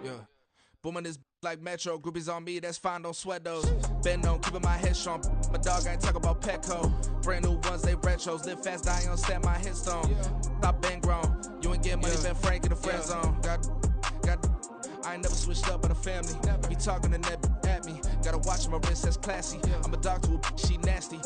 Yeah. Booming this like Metro, groupies on me, that's fine, don't sweat those. Been on, keeping my head strong. My dog ain't talk about Petco. Brand new ones, they retros. Live fast, die on stand my headstone. Stop been grown. You ain't getting money, been frank in the friend zone. I ain't never switched up on the family. Be talking to that at me. Gotta watch my wrist, that's classy. I'm a dog to a she nasty.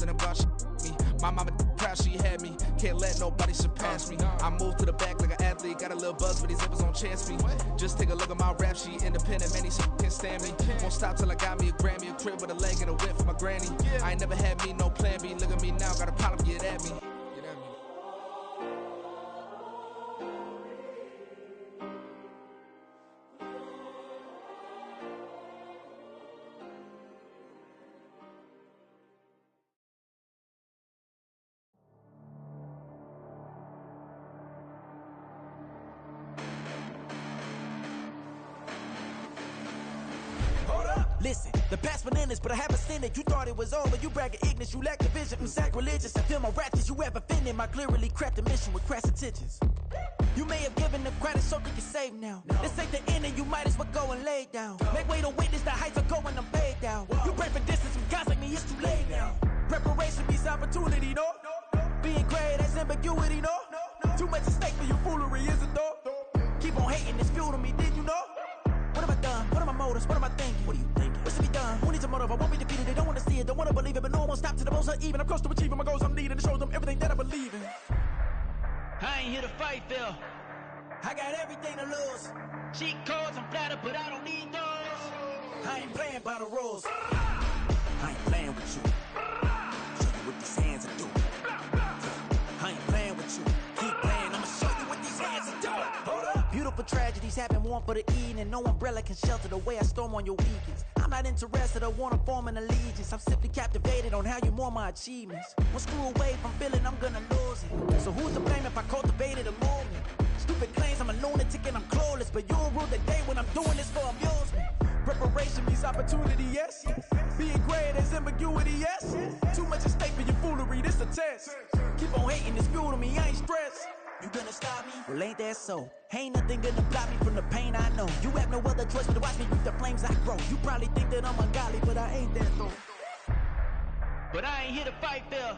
And about she me. My mama proud she had me. Can't let nobody surpass me. I move to the back like an athlete. Got a little buzz, but these zippers on chance me. Just take a look at my rap sheet. Independent, man, these can't stand me. Won't stop till I got me a Grammy, a crib with a leg and a whip for my granny. I ain't never had me no plan B. Look at me now, got a problem, get at me. Listen, the past bananas, but I haven't seen it. You thought it was over, you bragging ignorance, you lack the vision. I'm sacrilegious, I feel my ratchets, you have offended my clearly crafted mission with crass intentions. You may have given them credit so they can save now. This ain't the end and you might as well go and lay down. Make way to witness the heights are going, I'm paid down. You pray for distance from guys like me, it's too late now. Preparation means opportunity, no? Being great has ambiguity, no? Too much at stake for your foolery, is it though? Keep on hating, it's fuel to me, did you know? What have I done? What are my motives? What am I thinking? What are you thinking? What's to be done? Who needs a motive? I won't be defeated. They don't want to see it, don't want to believe it, but no one will stop to the most even. I'm close to achieving my goals. I'm needing to show them everything that I believe in. I ain't here to fight, Phil. I got everything to lose. Cheat codes, I'm flattered, but I don't need those. I ain't playing by the rules. I ain't playing with you. Show you what these hands are doing. I ain't playing with you. Keep playing, I'ma show you what these hands are doing. Hold up. Beautiful tragedies happen, one for the evening. No umbrella can shelter the way I storm on your weekends. I'm not interested, I wanna form an allegiance. I'm simply captivated on how you more my achievements. One screw away from feeling I'm gonna lose it. So who's to blame if I cultivated a movement? Stupid claims I'm a lunatic and I'm clueless, but you'll rule the day when I'm doing this for amusement. Preparation means opportunity, yes. Being great is ambiguity, yes. Too much at stake for your foolery, this a test. Keep on hating, it's fuel to me, I ain't stressed. You gonna stop me? Well, ain't that so? Ain't nothing gonna block me from the pain I know. You have no other choice but to watch me reap the flames I grow. You probably think that I'm ungodly, but I ain't that though. But I ain't here to fight, Phil.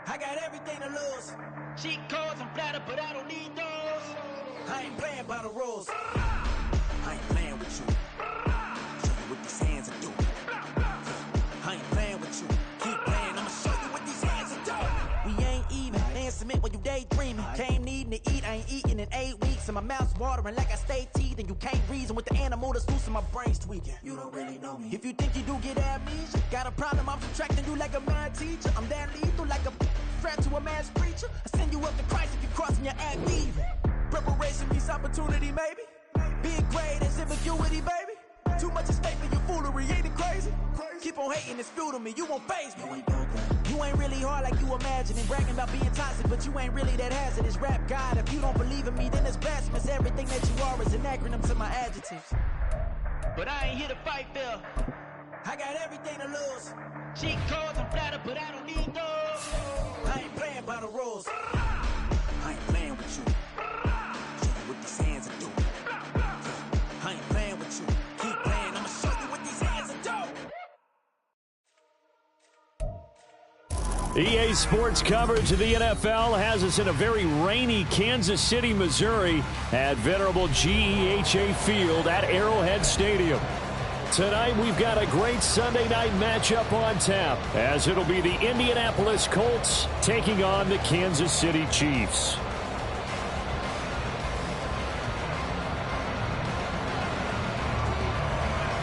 I got everything to lose. Cheat codes, I'm flattered, but I don't need those. I ain't playing by the rules. I ain't playing with you. Show you what these hands are doing. I ain't playing with you. Keep playing, I'ma show you what these hands are doing. We ain't even. Laying cement when you daydreaming. Came needing to eat, I ain't eating in 8 weeks. And my mouth's watering like I stay teeth. And you can't reason with the animal that's loose and my brain's tweaking. You don't really know me. If you think you do get amnesia, got a problem, I'm subtracting you like a mad teacher. I'm that lethal like a threat to a mass preacher. I send you up to Christ if you crossing your act even. Preparation means opportunity, maybe. Being great is ambiguity, baby. Too much at stake for your foolery, ain't it crazy? Keep on hating, it's fuel to me, you won't faze me. You ain't really hard like you imagine and bragging about being toxic, but you ain't really that hazardous. Rap God, if you don't believe in me, then it's blasphemous. Everything that you are is an acronym to my adjectives. But I ain't here to fight, Phil. I got everything to lose. Cheat codes, I'm flattered, but I don't need those. I ain't playing by the rules. I ain't playing with you. Show you what these hands are doing. I ain't playing with you. Keep playing, I'ma show you what these hands are doing. EA Sports coverage of the NFL has us in a very rainy Kansas City, Missouri at venerable GEHA Field at Arrowhead Stadium. Tonight we've got a great Sunday night matchup on tap as it'll be the Indianapolis Colts taking on the Kansas City Chiefs.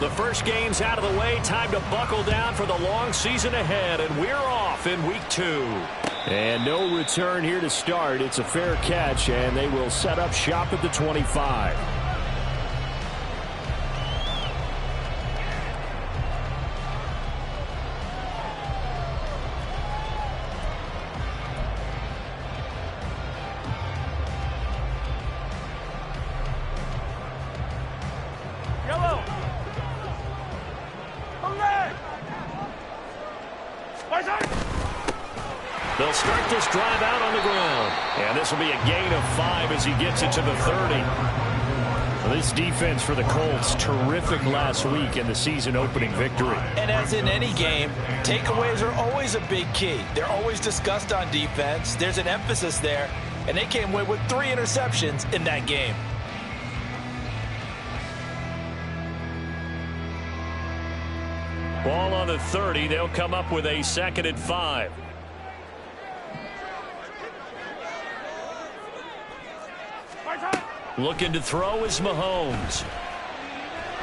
The first game's out of the way. Time to buckle down for the long season ahead, and we're off in week 2. And no return here to start. It's a fair catch, and they will set up shop at the 25. They'll start this drive out on the ground. And this will be a gain of 5 as he gets it to the 30. Well, this defense for the Colts, terrific last week in the season-opening victory. And as in any game, takeaways are always a big key. They're always discussed on defense. There's an emphasis there, and they came away with 3 interceptions in that game. Ball on the 30. They'll come up with a 2nd and 5. Looking to throw is Mahomes.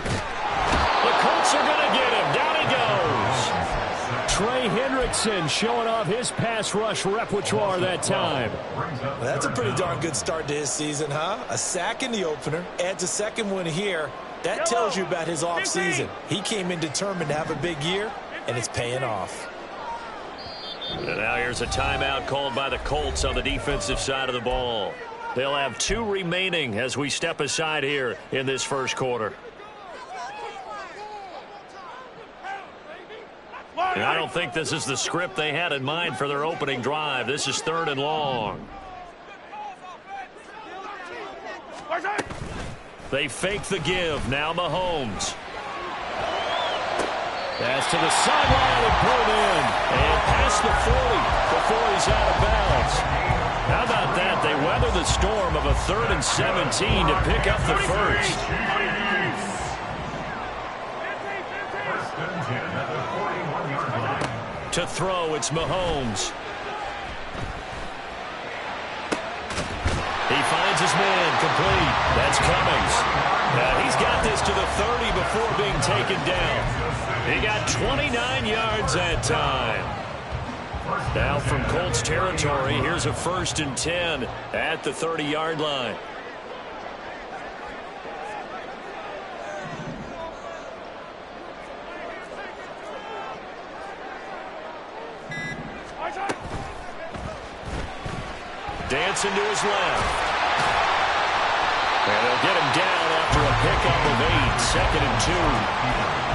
The Colts are going to get him. Down he goes. Trey Hendrickson showing off his pass rush repertoire that time. Well, that's a pretty darn good start to his season, huh? A sack in the opener, adds a second one here. That tells you about his offseason. He came in determined to have a big year, and it's paying off. And now here's a timeout called by the Colts on the defensive side of the ball. They'll have 2 remaining as we step aside here in this first quarter. And I don't think this is the script they had in mind for their opening drive. This is 3rd and long. They fake the give. Now Mahomes. Pass to the sideline and pulled in. And past the 40 before he's out of bounds. How about that? They weather the storm of a 3rd and 17 to pick up the first. To throw, it's Mahomes. He finds his man complete. That's Cummings. Now he's got this to the 30 before being taken down. He got 29 yards that time. Now from Colts territory, here's a 1st and 10 at the 30-yard line. Dancing to his left. And they'll get him down after a pickup of 8, 2nd and 2.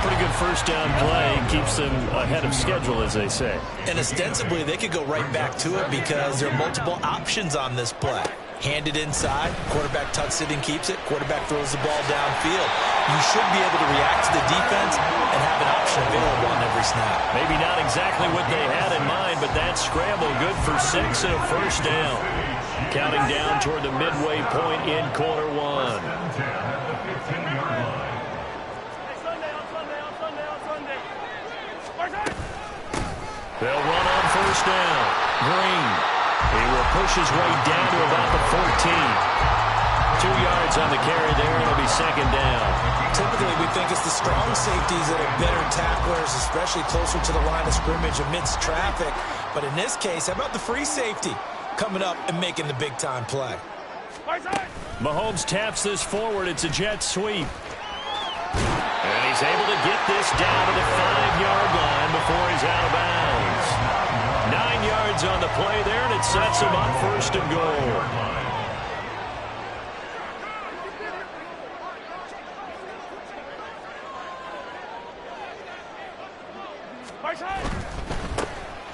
Pretty good first down play. Keeps them ahead of schedule, as they say. And ostensibly, they could go right back to it because there are multiple options on this play. Hand it inside, quarterback tucks it and keeps it, quarterback throws the ball downfield. You should be able to react to the defense and have an option available on every snap. Maybe not exactly what they had in mind, but that scramble good for 6 and a first down. Counting down toward the midway point in quarter 1. They'll run on first down. Green. He will push his way down to about the 14. 2 yards on the carry there, and it'll be 2nd down. Typically, we think it's the strong safeties that are better tacklers, especially closer to the line of scrimmage amidst traffic. But in this case, how about the free safety coming up and making the big-time play? Mahomes taps this forward. It's a jet sweep. And he's able to get this down to the 5-yard line before he's out of bounds. 9 yards on the play there, and it sets him up 1st and goal.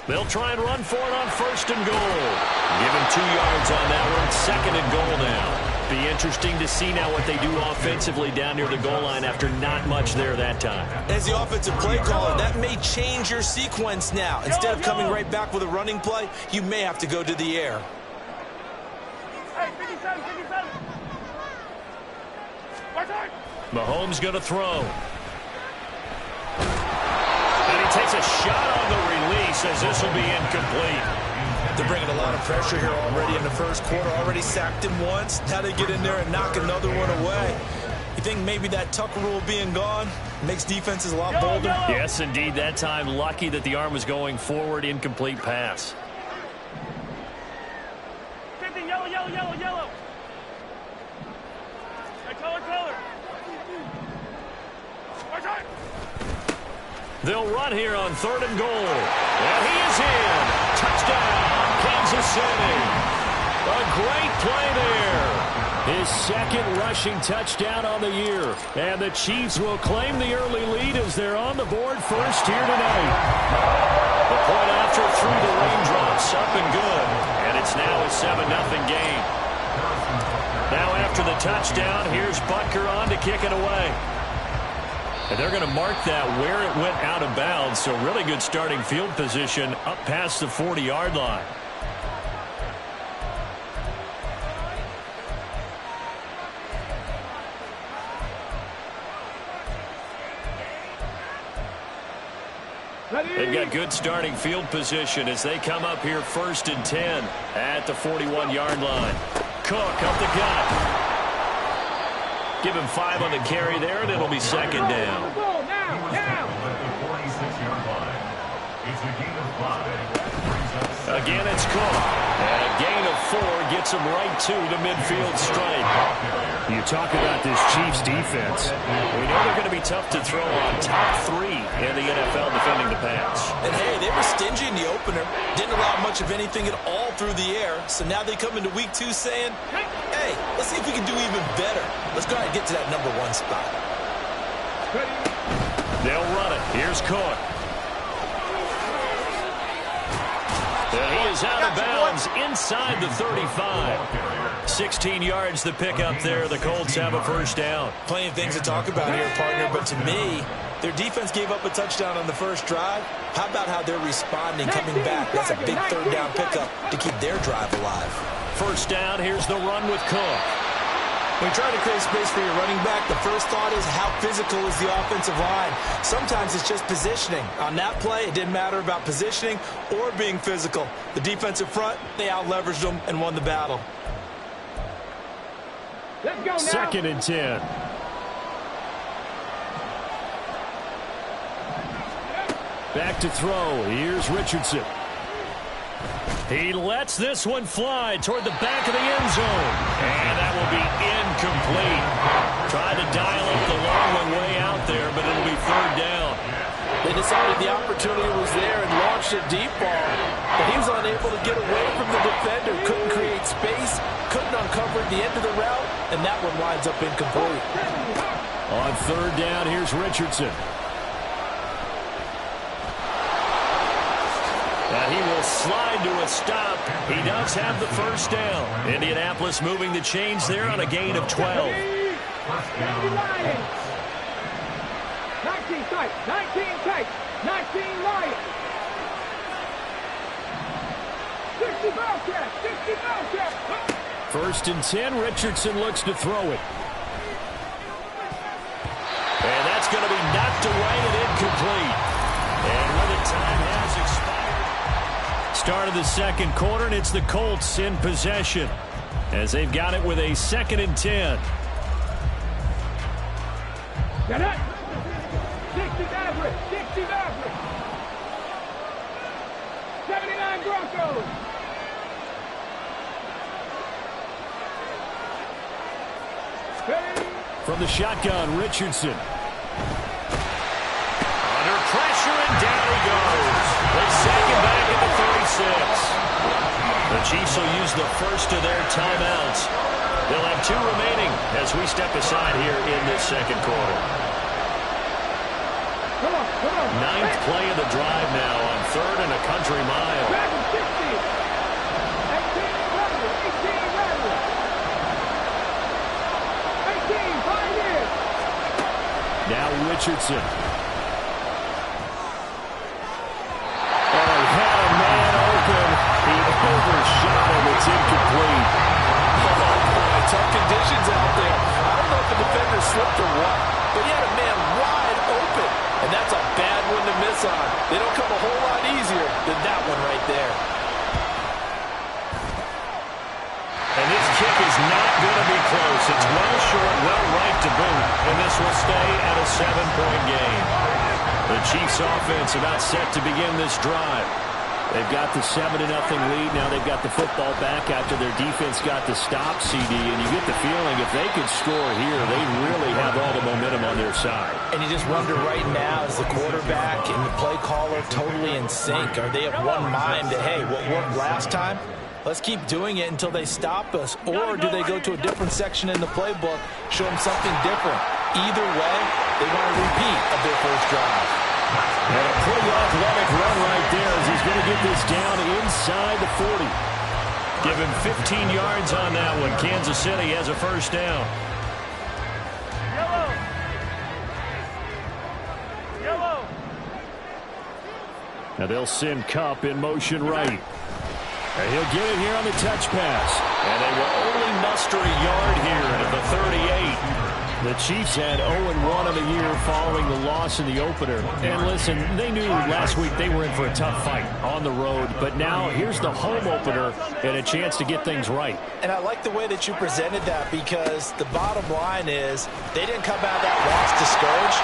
They'll try and run for it on 1st and goal. Give him 2 yards on that one. 2nd and goal now. Be interesting to see now what they do offensively down near the goal line after not much there that time. As the offensive play caller, that may change your sequence now. Instead of coming right back with a running play, you may have to go to the air. Mahomes going to throw. And he takes a shot on the release as this will be incomplete. They're bringing a lot of pressure here already in the first quarter. Already sacked him once. Now they get in there and knock another one away. You think maybe that Tucker rule being gone makes defenses a lot bolder? Yes, indeed. That time, lucky that the arm was going forward. Incomplete pass. Yellow, yellow, yellow, yellow. Hey, color. They'll run here on 3rd and goal. And he is in. Touchdown, Kansas City. A great play there. His 2nd rushing touchdown on the year. And the Chiefs will claim the early lead as they're on the board first here tonight. The point after through the raindrops, up and good. And it's now a 7-0 game. Now after for the touchdown. Here's Butker on to kick it away. And they're going to mark that where it went out of bounds. So really good starting field position up past the 40-yard line. They've got good starting field position as they come up here 1st and 10 at the 41-yard line. Cook up the gut. Give him 5 on the carry there, and it'll be 2nd down. Again, it's Cook. And a gain of 4 gets him right to the midfield stripe. You talk about this Chiefs defense. We know they're going to be tough to throw on. Top 3 in the NFL defending the pass. And, hey, they were stingy in the opener. Didn't allow much of anything at all through the air. So now they come into week 2 saying, hey, let's see if we can do even better. Let's go ahead and get to that number 1 spot. They'll run it. Here's Cook. And he is out of bounds inside the 35. 16 yards the pick up there. The Colts have a 1st down. Plenty of things to talk about here, partner, but to me, their defense gave up a touchdown on the first drive. How about how they're responding, coming back? That's a big 3rd down pickup to keep their drive alive. 1st down, here's the run with Cook. When you're trying to create space for your running back, the first thought is how physical is the offensive line. Sometimes it's just positioning. On that play, it didn't matter about positioning or being physical. The defensive front, they out-leveraged them and won the battle. 2nd and 10. Back to throw. Here's Richardson. He lets this one fly toward the back of the end zone. And that will be incomplete. Tried to dial up the long one way out there, but it'll be 3rd down. They decided the opportunity was there and launched a deep ball. But he was unable to get away from the defender. Couldn't create space. Couldn't uncover the end of the route. And that one winds up incomplete. On 3rd down, here's Richardson. And he will slide to a stop. He does have the 1st down. Indianapolis moving the chains there on a gain of 12. 19 tight, 19 tight, 19 Lions. 60 Bobcats, 60 Bobcats. 1st and 10, Richardson looks to throw it. And that's going to be knocked away and incomplete. And when the time has expired. Start of the 2nd quarter, and it's the Colts in possession as they've got it with a 2nd and 10. Got it. 60 Maverick, 60 Maverick. 79 Broncos. From the shotgun, Richardson. Under pressure, and down he goes. They sack him back at the 36. The Chiefs will use the first of their timeouts. They'll have 2 remaining as we step aside here in this 2nd quarter. 9th play of the drive now on 3rd and a country mile. 18, 5 years. Now Richardson. Oh, he had a man open. He overshot him. It's incomplete. Oh, boy, tough conditions out there. I don't know if the defender slipped or what, but he had a man wide open, and that's a bad one to miss on. They don't come a whole lot easier than that one right there. And this kick is not going to be close. It's well short, well right to boot, and this will stay at a 7-point game. The Chiefs offense about set to begin this drive. They've got the 7-0 lead. Now they've got the football back after their defense got the stop, CD. And you get the feeling if they could score here, they really have all the momentum on their side. And you just wonder right now, is the quarterback and the play caller totally in sync? Are they of one mind that, hey, what worked last time? Let's keep doing it until they stop us. Or do they go to a different section in the playbook, show them something different? Either way, they want a repeat of their first drive. And a pretty athletic run right there as he's going to get this down inside the 40. Give him 15 yards on that one. Kansas City has a first down. Yellow. Now they'll send Kupp in motion right. And he'll get it here on the touch pass. And they will only muster a yard here at the 38. The Chiefs had 0-1 on the year following the loss in the opener. And listen, they knew last week they were in for a tough fight on the road. But now here's the home opener and a chance to get things right. And I like the way that you presented that, because the bottom line is they didn't come out of that loss discouraged.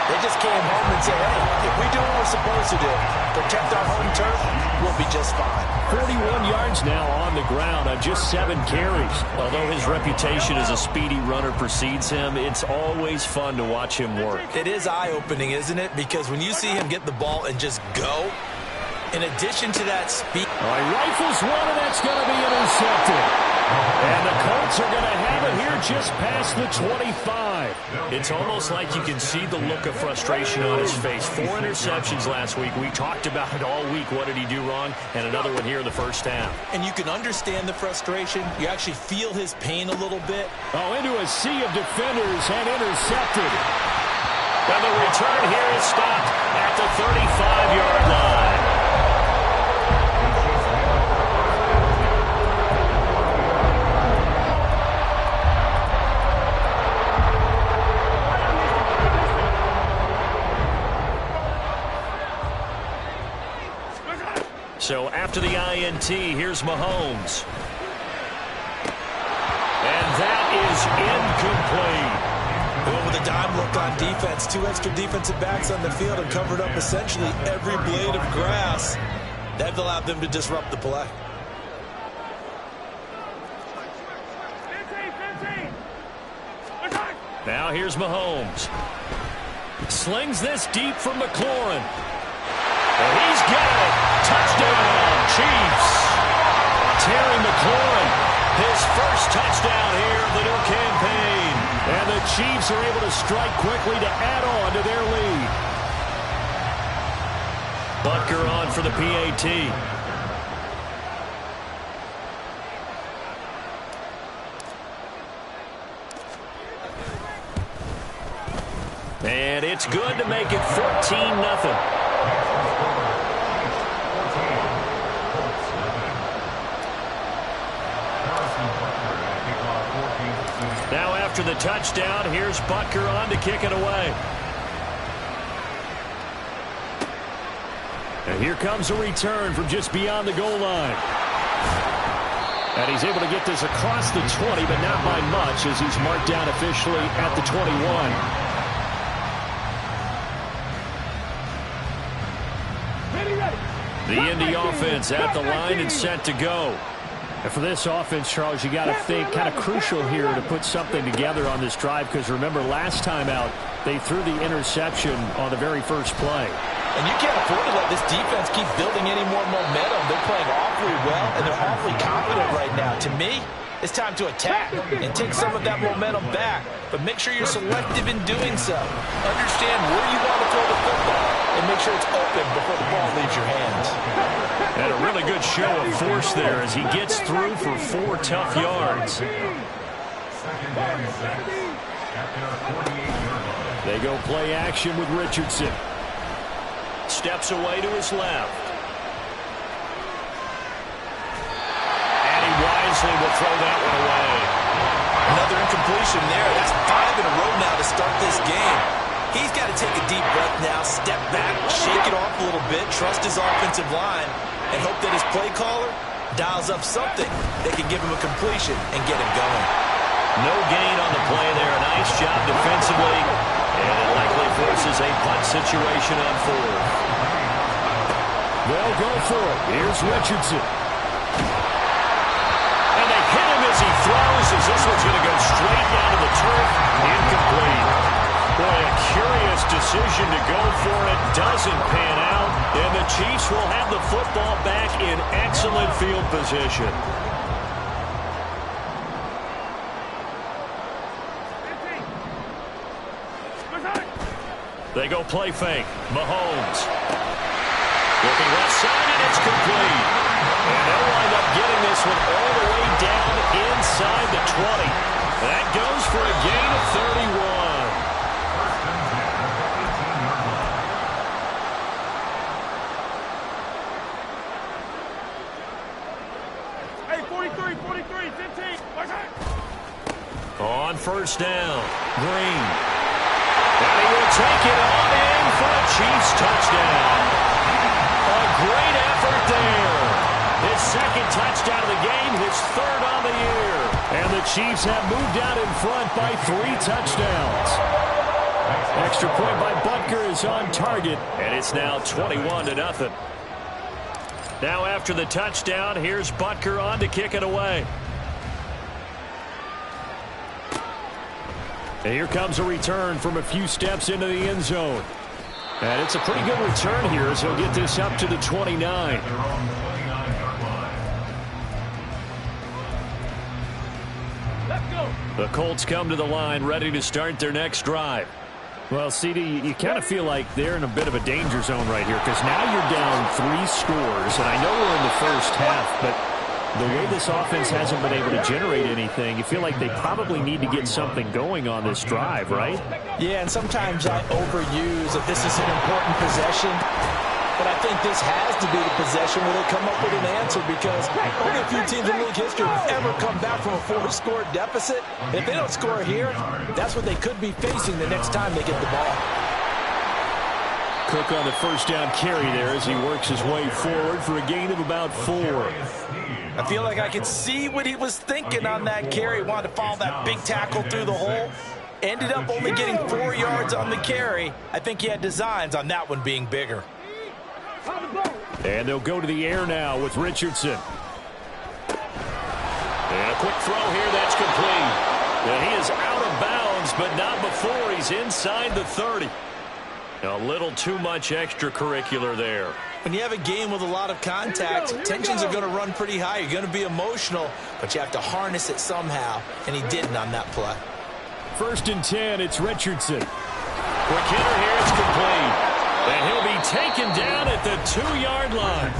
They just came home and said, hey, if we do what we're supposed to do, protect our home turf, we'll be just fine. 41 yards now on the ground on just 7 carries. Although his reputation as a speedy runner precedes him, it's always fun to watch him work. It is eye-opening, isn't it? Because when you see him get the ball and just go, in addition to that speed... All right, rifles one, and that's going to be intercepted. And the Colts are going to have it here just past the 25. It's almost like you can see the look of frustration on his face. 4 interceptions last week. We talked about it all week. What did he do wrong? And another one here in the first half. And you can understand the frustration. You actually feel his pain a little bit. Oh, into a sea of defenders and intercepted. And the return here is stopped at the 35-yard line. So after the INT, here's Mahomes. And that is incomplete. Well, with a dime look on defense, 2 extra defensive backs on the field and covered up essentially every blade of grass. That allowed them to disrupt the play. 15. Now here's Mahomes. Slings this deep from McLaurin. And he's got it. Touchdown, Chiefs. Terry McLaurin, his first touchdown here of the new campaign. And the Chiefs are able to strike quickly to add on to their lead. Butker on for the PAT. And it's good to make it 14-0. Now after the touchdown, here's Butker on to kick it away. And here comes a return from just beyond the goal line. And he's able to get this across the 20, but not by much, as he's marked down officially at the 21. The Indy offense at the line and set to go. And for this offense, Charles, you got to think kind of crucial here to put something together on this drive, because remember, last time out, they threw the interception on the very first play. And you can't afford to let this defense keep building any more momentum. They're playing awfully well, and they're awfully confident right now. To me, it's time to attack and take some of that momentum back, but make sure you're selective in doing so. Understand where you want to throw the football, and make sure it's open before the ball leaves your hands. And a really good show of force there as he gets through for 4 tough yards. They go play action with Richardson. Steps away to his left. And he wisely will throw that one away. Another incompletion there. That's 5 in a row now to start this game. He's got to take a deep breath now, step back, shake it off a little bit, trust his offensive line, and hope that his play caller dials up something that can give him a completion and get him going. No gain on the play there. Nice job defensively, and it likely forces a punt situation on 4th. They'll go for it. Here's Richardson. And they hit him as he throws, as this one's going to go straight down to the turf. Incomplete. Boy, a curious decision to go for it. Doesn't pan out. And the Chiefs will have the football back in excellent field position. They go play fake. Mahomes. Looking left side, and it's complete. And they'll wind up getting this one all the 43, 43, 15. On first down, Green. And he will take it on in for a Chiefs touchdown. A great effort there. His second touchdown of the game, his third on the year. And the Chiefs have moved out in front by 3 touchdowns. Extra point by Butker is on target, and it's now 21-0. Now after the touchdown, here's Butker on to kick it away. And here comes a return from a few steps into the end zone. And it's a pretty good return here as he'll get this up to the 29. The Colts come to the line ready to start their next drive. Well, CD, you kind of feel like they're in a bit of a danger zone right here because now you're down 3 scores, and I know we're in the first half, but the way this offense hasn't been able to generate anything, you feel like they probably need to get something going on this drive, right? Yeah, and sometimes I overuse that this is an important possession, but I think this has to be the possession where they come up with an answer because only a few teams in league history have ever come back from a 4-score deficit. If they don't score here, that's what they could be facing the next time they get the ball. Cook on the first down carry there as he works his way forward for a gain of about 4. I feel like I could see what he was thinking on that carry. Wanted to follow that big tackle through the hole. Ended up only getting 4 yards on the carry. I think he had designs on that one being bigger. And they'll go to the air now with Richardson. And a quick throw here that's complete. And he is out of bounds, but not before he's inside the 30. A little too much extracurricular there. When you have a game with a lot of contact, tensions are going to run pretty high. You're going to be emotional, but you have to harness it somehow, and he didn't on that play. 1st and 10, it's Richardson. Quick hitter here, it's complete. And he'll be taken down at the 2-yard line.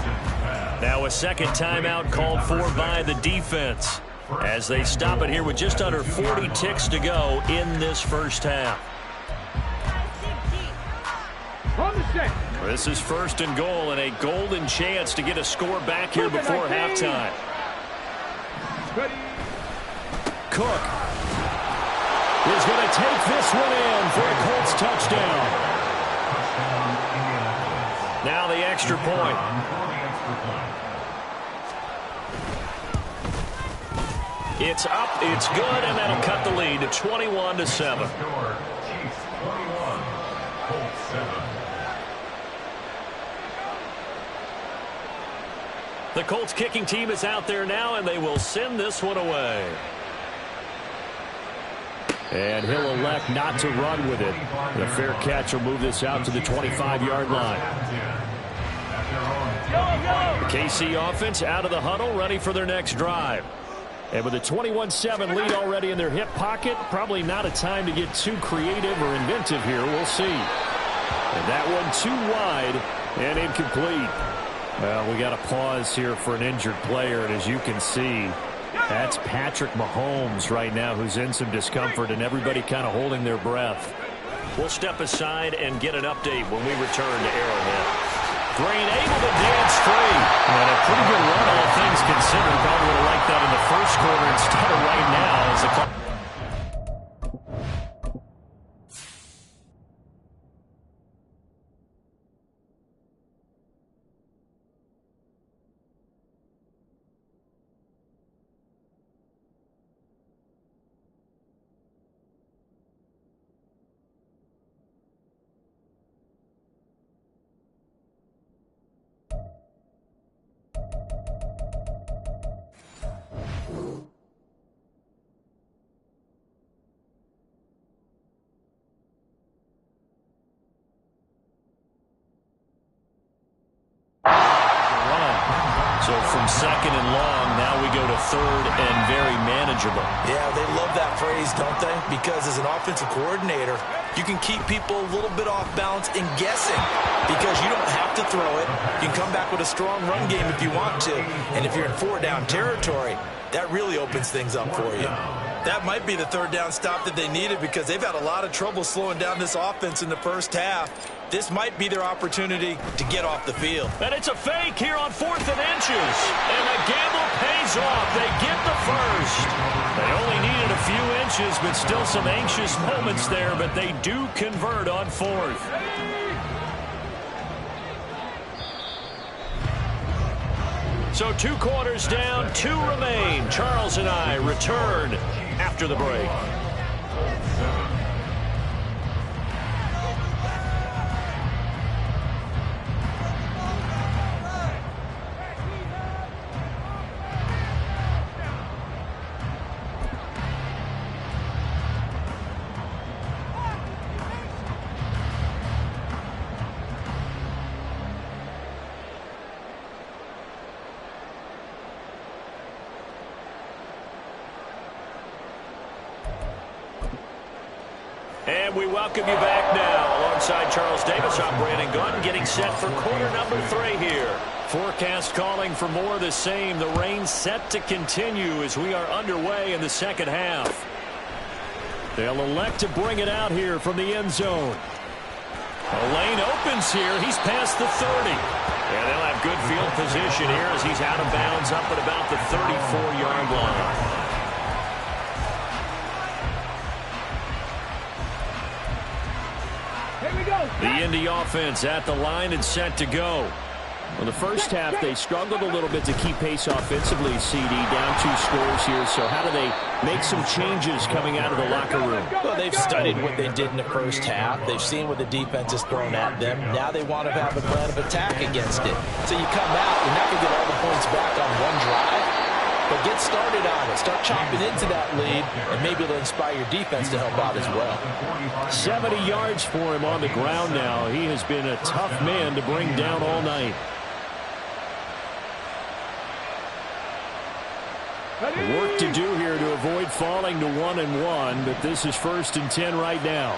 Now a second timeout called for by the defense as they stop it here with just under 40 ticks to go in this first half. This is 1st and goal and a golden chance to get a score back here before halftime. Cook is going to take this one in for a Colts touchdown. Now the extra point. It's up, it's good, and that'll cut the lead to 21-7. The Colts kicking team is out there now, and they will send this one away. And he'll elect not to run with it. The fair catch will move this out to the 25-yard line. The KC offense out of the huddle, ready for their next drive. And with a 21-7 lead already in their hip pocket, probably not a time to get too creative or inventive here. We'll see. And that one too wide and incomplete. Well, we got a pause here for an injured player, and as you can see, that's Patrick Mahomes right now who's in some discomfort, and everybody kind of holding their breath. We'll step aside and get an update when we return to Arrowhead. Green able to dance free. And a pretty good run, all things considered. Probably would have liked that in the first quarter instead of right now as the clock. So from 2nd and long, now we go to 3rd and very manageable. Yeah, they love that phrase, don't they? Because as an offensive coordinator, you can keep people a little bit off balance and guessing because you don't have to throw it. You can come back with a strong run game if you want to. And if you're in 4-down territory, that really opens things up for you. That might be the 3rd down stop that they needed because they've had a lot of trouble slowing down this offense in the first half. this might be their opportunity to get off the field. And it's a fake here on 4th and inches. And the gamble pays off. They get the first. They only needed a few inches, but still some anxious moments there, but they do convert on 4th. So 2 quarters down, 2 remain. Charles and I return after the break. And we welcome you back now. Alongside Charles Davis, I'm Brandon Gunn, getting set for quarter number 3 here. Forecast calling for more of the same. The rain set to continue as we are underway in the second half. They'll elect to bring it out here from the end zone. A lane opens here. He's past the 30. And they'll have good field position here as he's out of bounds up at about the 34-yard line. The Indy offense at the line and set to go. Well, the first half, they struggled a little bit to keep pace offensively, CD, down 2 scores here. So how do they make some changes coming out of the locker room? Well, they've studied what they did in the first half. They've seen what the defense has thrown at them. Now they want to have a plan of attack against it. So you come out, you're not going to get all the points back on one drive, but get started on it. Start chopping into that lead, and maybe it'll inspire your defense to help out as well. 70 yards for him on the ground now. He has been a tough man to bring down all night. Work to do here to avoid falling to 1-1, but this is 1st and 10 right now.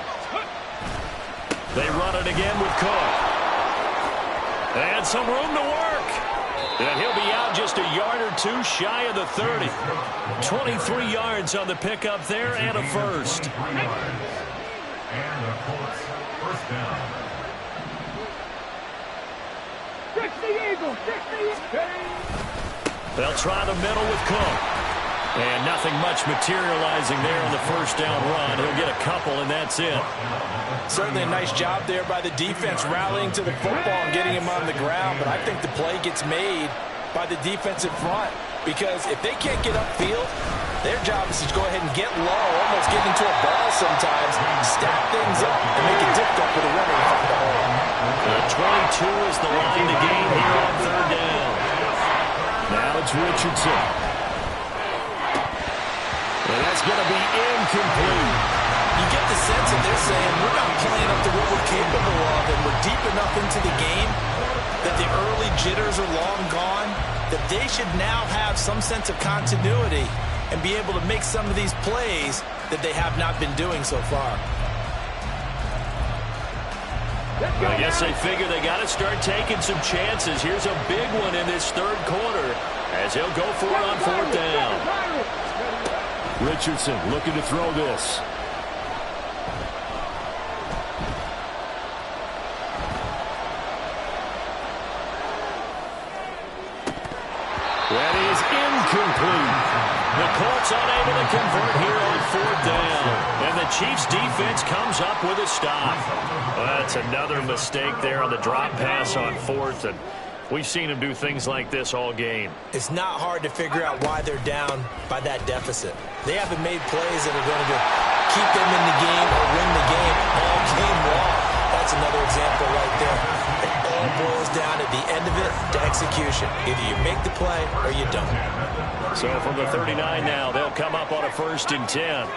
They run it again with Cook. And some room to work. And he'll be out just a yard or 2 shy of the 30. 23 yards on the pickup there and a first. First down. 60 Eagles, 60. They'll try the middle with Cook. And nothing much materializing there on the first down run. He'll get a couple, and that's it. Certainly a nice job there by the defense rallying to the football and getting him on the ground. But I think the play gets made by the defensive front. Because if they can't get upfield, their job is to go ahead and get low, almost get into a ball sometimes, stack things up, and make it difficult for the runner to find the hole. 22 is the line to gain here on 3rd down. Now it's Richardson. And that's going to be incomplete. You get the sense that they're saying we're not playing up to what we're capable of, and we're deep enough into the game that the early jitters are long gone, that they should now have some sense of continuity and be able to make some of these plays that they have not been doing so far. I guess they figure they got to start taking some chances. Here's a big one in this 3rd quarter as he'll go for it on 4th down. Richardson looking to throw this. That is incomplete. The Colts unable to convert here on 4th down. And the Chiefs defense comes up with a stop. Well, that's another mistake there on the drop pass on 4th. And we've seen them do things like this all game. It's not hard to figure out why they're down by that deficit. They haven't made plays that are going to keep them in the game or win the game all game long. That's another example right there. It all boils down at the end of it to execution. Either you make the play or you don't. So from the 39 now, they'll come up on a 1st and 10.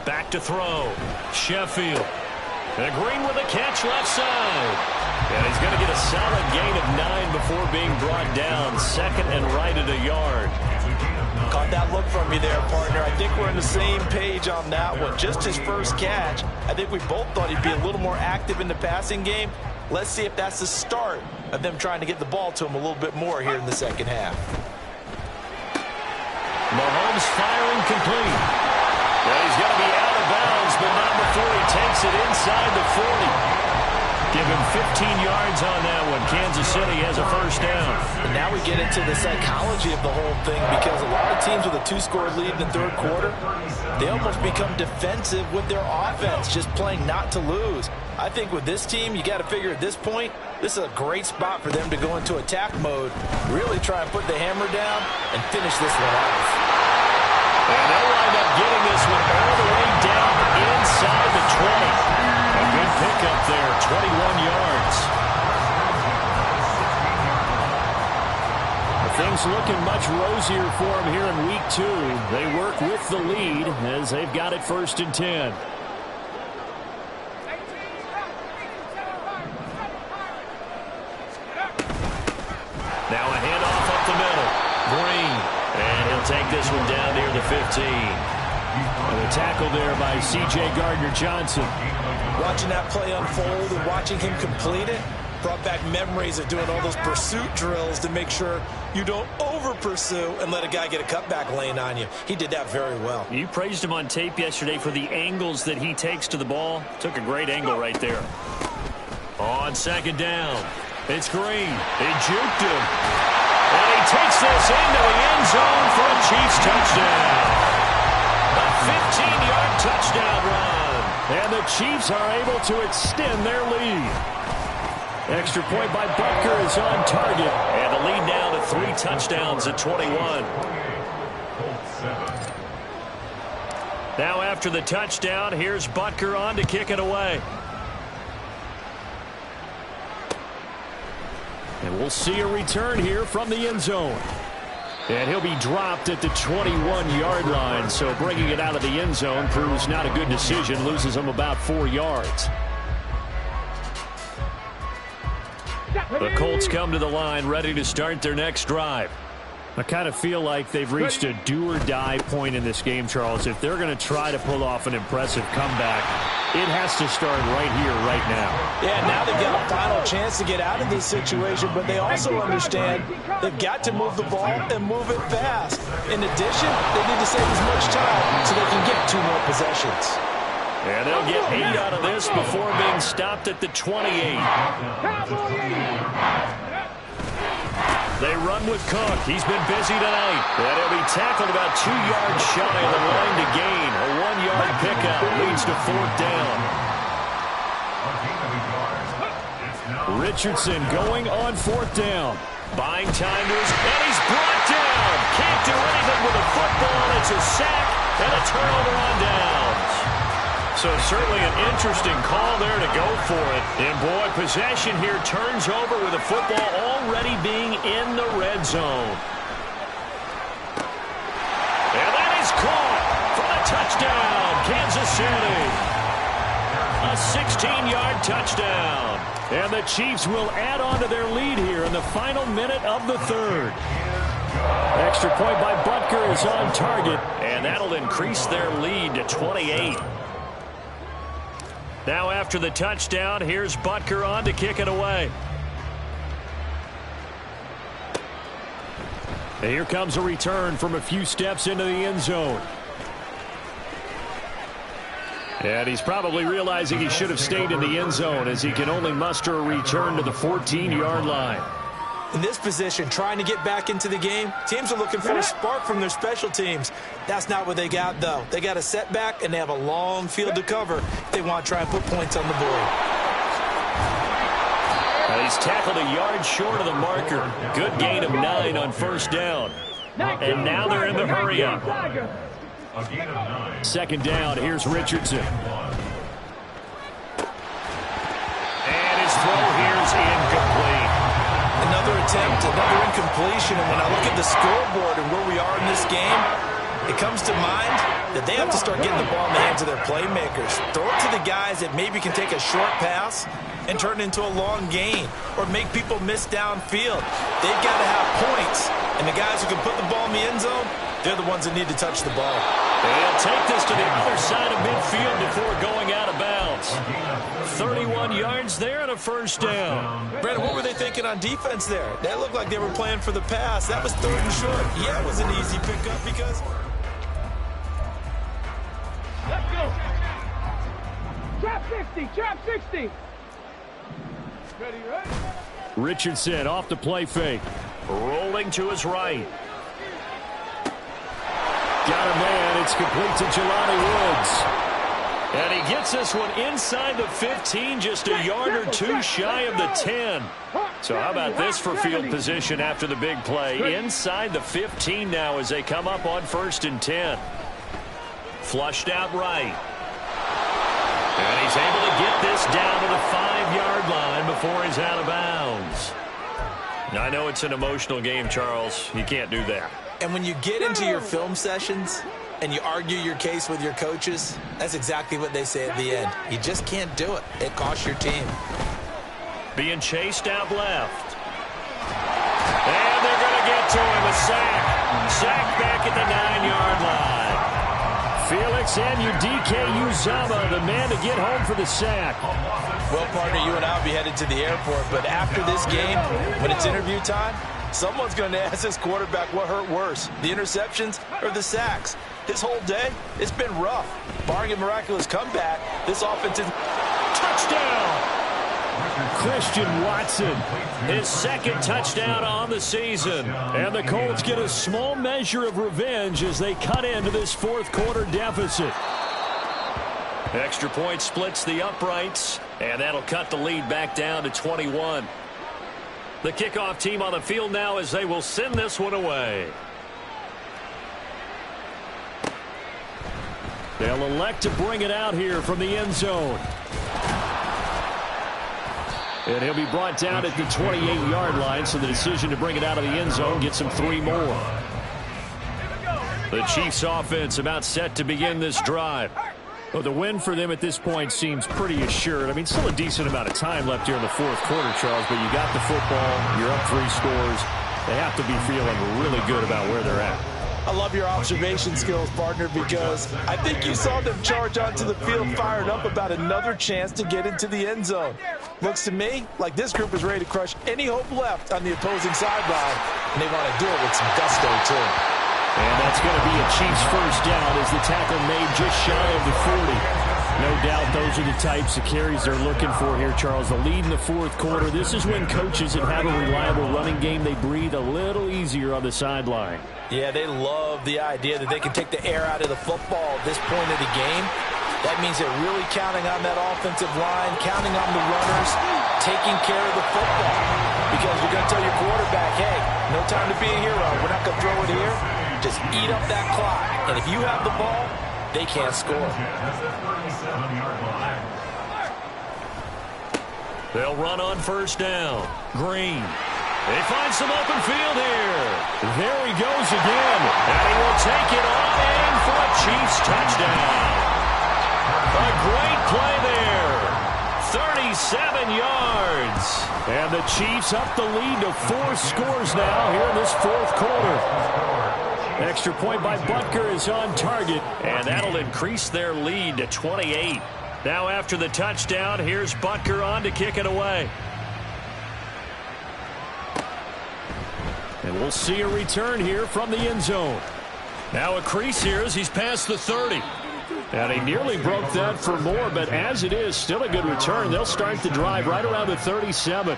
Back to throw. Sheffield. And Green with a catch left side. And he's going to get a solid gain of 9 before being brought down. 2nd and right at a yard. Caught that look from you there, partner. I think we're on the same page on that one. Just his first catch. I think we both thought he'd be a little more active in the passing game. Let's see if that's the start of them trying to get the ball to him a little bit more here in the second half. Mahomes firing complete. Well, he's going to be out of bounds, but not before he takes it inside the 40. Give him 15 yards on that one. Kansas City has a first down. And now we get into the psychology of the whole thing, because a lot of teams with a 2-score lead in the third quarter, they almost become defensive with their offense, just playing not to lose. I think with this team, you got to figure at this point, this is a great spot for them to go into attack mode, really try and put the hammer down and finish this one off. And they'll wind up getting this one all the way down inside the 20. A good pickup there, 21 yards. Things looking much rosier for them here in week 2. They work with the lead as they've got it 1st and 10. Now a handoff up the middle. Green. And he'll take this one down near the 15. And a tackle there by C.J. Gardner-Johnson. Watching that play unfold and watching him complete it brought back memories of doing all those pursuit drills to make sure you don't over-pursue and let a guy get a cutback lane on you. He did that very well. You praised him on tape yesterday for the angles that he takes to the ball. Took a great angle right there. On 2nd down, it's Green. He juked him. And he takes this into the end zone for a Chiefs touchdown. A 15-yard touchdown run. And the Chiefs are able to extend their lead. Extra point by Butker is on target. And the lead now to 3 touchdowns at 21. Now after the touchdown, here's Butker on to kick it away. And we'll see a return here from the end zone. And he'll be dropped at the 21-yard line. So bringing it out of the end zone proves not a good decision. Loses him about 4 yards. The Colts come to the line ready to start their next drive. I kind of feel like they've reached a do-or-die point in this game, Charles. If they're going to try to pull off an impressive comeback, it has to start right here, right now. Yeah, now they've got a final chance to get out of this situation, but they also understand they've got to move the ball and move it fast. In addition, they need to save as much time so they can get 2 more possessions. And they'll get 8 out of this before being stopped at the 28. They run with Cook. He's been busy tonight. And he'll be tackled about 2 yards shy of the line to gain. A 1-yard pickup leads to 4th down. Richardson going on 4th down. Buying time to his, and he's brought down. Can't do anything with a football. It's a sack and a turnover on downs. So certainly an interesting call there to go for it. And boy, possession here turns over with the football already being in the red zone. And that is caught for the touchdown, Kansas City. A 16-yard touchdown. And the Chiefs will add on to their lead here in the final minute of the 3rd. Extra point by Butker is on target, and that'll increase their lead to 28. Now after the touchdown, here's Butker on to kick it away. And here comes a return from a few steps into the end zone. And he's probably realizing he should have stayed in the end zone as he can only muster a return to the 14-yard line. In this position, trying to get back into the game, teams are looking for a spark from their special teams. That's not what they got, though. They got a setback, and they have a long field to cover if they want to try and put points on the board. Now he's tackled a yard short of the marker. Good gain of 9 on 1st down. And now they're in the hurry-up. 2nd down, here's Richardson. And his throw here's incomplete. Another attempt, another incompletion, and when I look at the scoreboard and where we are in this game, it comes to mind that they have to start getting the ball in the hands of their playmakers. Throw it to the guys that maybe can take a short pass and turn it into a long gain or make people miss downfield. They've got to have points, and the guys who can put the ball in the end zone, they're the ones that need to touch the ball. They'll take this to the other side of midfield before going out of bounds. 31 yards there and a 1st down. Brandon, what were they thinking on defense there? That looked like they were playing for the pass. That was 3rd and short. Yeah, it was an easy pickup because... 60, chop 60. Ready, right? Richardson off the play fake. Rolling to his right. Got a man. It's complete to Jelani Woods. And he gets this one inside the 15, just a yard or two shy of the 10. So how about this for field position after the big play? Inside the 15 now as they come up on 1st and 10. Flushed out right. And he's able to get this down to the 5-yard line before he's out of bounds. Now, I know it's an emotional game, Charles. You can't do that. And when you get into your film sessions and you argue your case with your coaches, that's exactly what they say at the end. You just can't do it. It costs your team. Being chased out left. And they're going to get to him. A sack. Sack back at the 9-yard line. Felix Anudike-Uzomah, the man to get home for the sack. Well, partner, you and I will be headed to the airport, but after this game, when it's interview time, someone's going to ask this quarterback what hurt worse, the interceptions or the sacks. His whole day, it's been rough. Barring a miraculous comeback, this offense is... Touchdown! Christian Watson, his 2nd touchdown on the season. And the Colts get a small measure of revenge as they cut into this 4th quarter deficit. Extra point splits the uprights, and that'll cut the lead back down to 21. The kickoff team on the field now as they will send this one away. They'll elect to bring it out here from the end zone. And he'll be brought down at the 28-yard line, so the decision to bring it out of the end zone gets him 3 more. The Chiefs offense about set to begin this drive. Well, the win for them at this point seems pretty assured. I mean, still a decent amount of time left here in the 4th quarter, Charles, but you got the football, you're up 3 scores. They have to be feeling really good about where they're at. I love your observation skills, partner, because I think you saw them charge onto the field fired up about another chance to get into the end zone. Looks to me like this group is ready to crush any hope left on the opposing sideline, and they want to do it with some gusto, too. And that's going to be a Chiefs first down as the tackle made just shy of the 40. No doubt those are the types of carries they're looking for here, Charles. The lead in the 4th quarter. This is when coaches that have a reliable running game, they breathe a little easier on the sideline. Yeah, they love the idea that they can take the air out of the football at this point of the game. That means they're really counting on that offensive line, counting on the runners, taking care of the football. Because you're going to tell your quarterback, hey, no time to be a hero. We're not going to throw it here. Just eat up that clock. And if you have the ball, they can't score. They'll run on first down. Green. They find some open field here. There he goes again. And he will take it on in for a Chiefs touchdown. A great play there. 37 yards. And the Chiefs up the lead to 4 scores now here in this 4th quarter. Extra point by Butker is on target, and that'll increase their lead to 28. Now after the touchdown, here's Butker on to kick it away. And we'll see a return here from the end zone. Now a crease here as he's past the 30. And he nearly broke that for more, but as it is, still a good return. They'll start the drive right around the 37.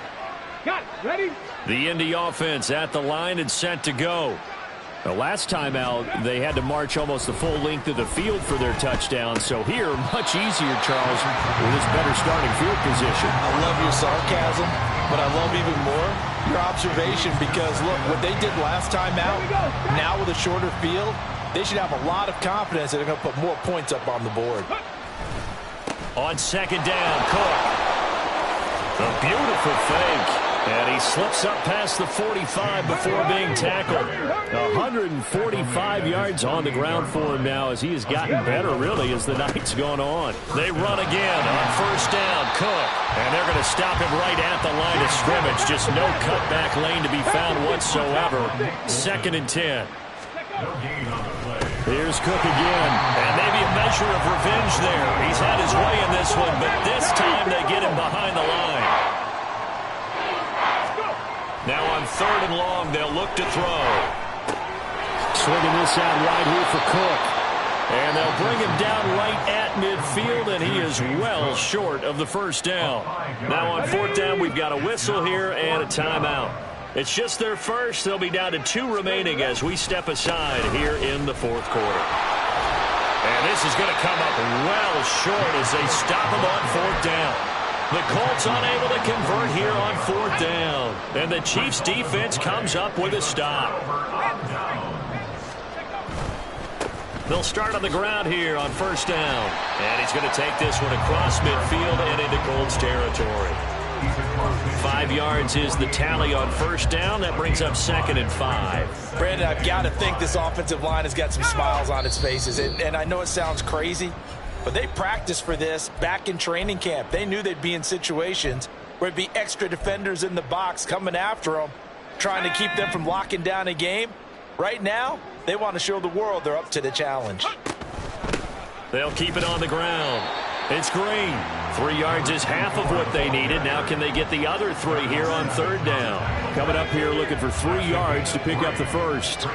Got it. Ready? The Indy offense at the line and set to go. The last time out, they had to march almost the full length of the field for their touchdown. So here, much easier, Charles, with this better starting field position. I love your sarcasm, but I love even more your observation because, look, what they did last time out, now with a shorter field, they should have a lot of confidence that they're going to put more points up on the board. On second down, Cook. A beautiful fake. And he slips up past the 45 before being tackled. 145 yards on the ground for him now as he has gotten better, really, as the night's gone on. They run again on first down, Cook. And they're going to stop him right at the line of scrimmage. Just no cutback lane to be found whatsoever. 2nd and 10. Here's Cook again. And maybe a measure of revenge there. He's had his way in this one, but this time they get him behind the line. Now on 3rd and long, they'll look to throw. Swinging this out right here for Cook. And they'll bring him down right at midfield, and he is well short of the first down. Now on fourth down, we've got a whistle here and a timeout. It's just their first. They'll be down to 2 remaining as we step aside here in the fourth quarter. And this is going to come up well short as they stop him on fourth down. The Colts unable to convert here on fourth down. And the Chiefs defense comes up with a stop. They'll start on the ground here on first down. And he's going to take this one across midfield and into Colts territory. 5 yards is the tally on first down. That brings up 2nd and 5. Brandon, I've got to think this offensive line has got some smiles on its faces. And I know it sounds crazy, but they practiced for this back in training camp. They knew they'd be in situations where it'd be extra defenders in the box coming after them, trying to keep them from locking down a game. Right now, they want to show the world they're up to the challenge. They'll keep it on the ground. It's Green. 3 yards is half of what they needed. Now can they get the other 3 here on third down? Coming up here looking for 3 yards to pick up the first.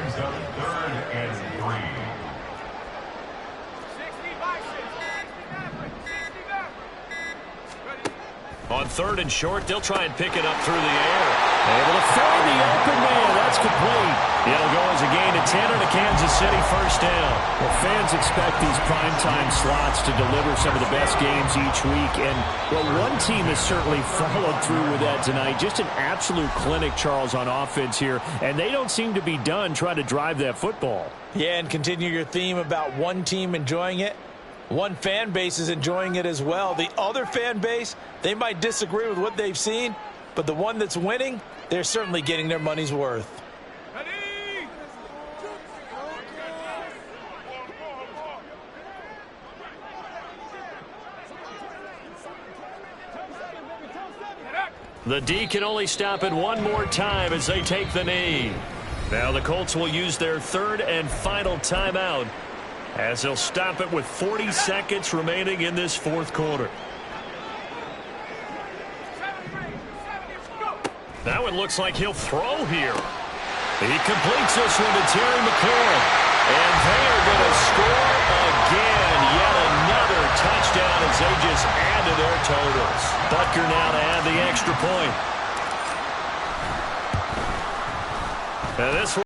On third and short, they'll try and pick it up through the air. Able to find the open man. That's complete. It'll go as a gain of 10 and a Kansas City first down. Well, fans expect these primetime slots to deliver some of the best games each week. And, well, one team has certainly followed through with that tonight. Just an absolute clinic, Charles, on offense here. And they don't seem to be done trying to drive that football. Yeah, and continue your theme about one team enjoying it. One fan base is enjoying it as well. The other fan base, they might disagree with what they've seen, but the one that's winning, they're certainly getting their money's worth. The D can only stop it one more time as they take the knee. Now the Colts will use their 3rd and final timeout, as they'll stop it with 40 seconds remaining in this fourth quarter. Now it looks like he'll throw here. He completes this one to Terry McLaurin. And they are going to score again. Yet another touchdown as they just add to their totals. Butker now to add the extra point. And this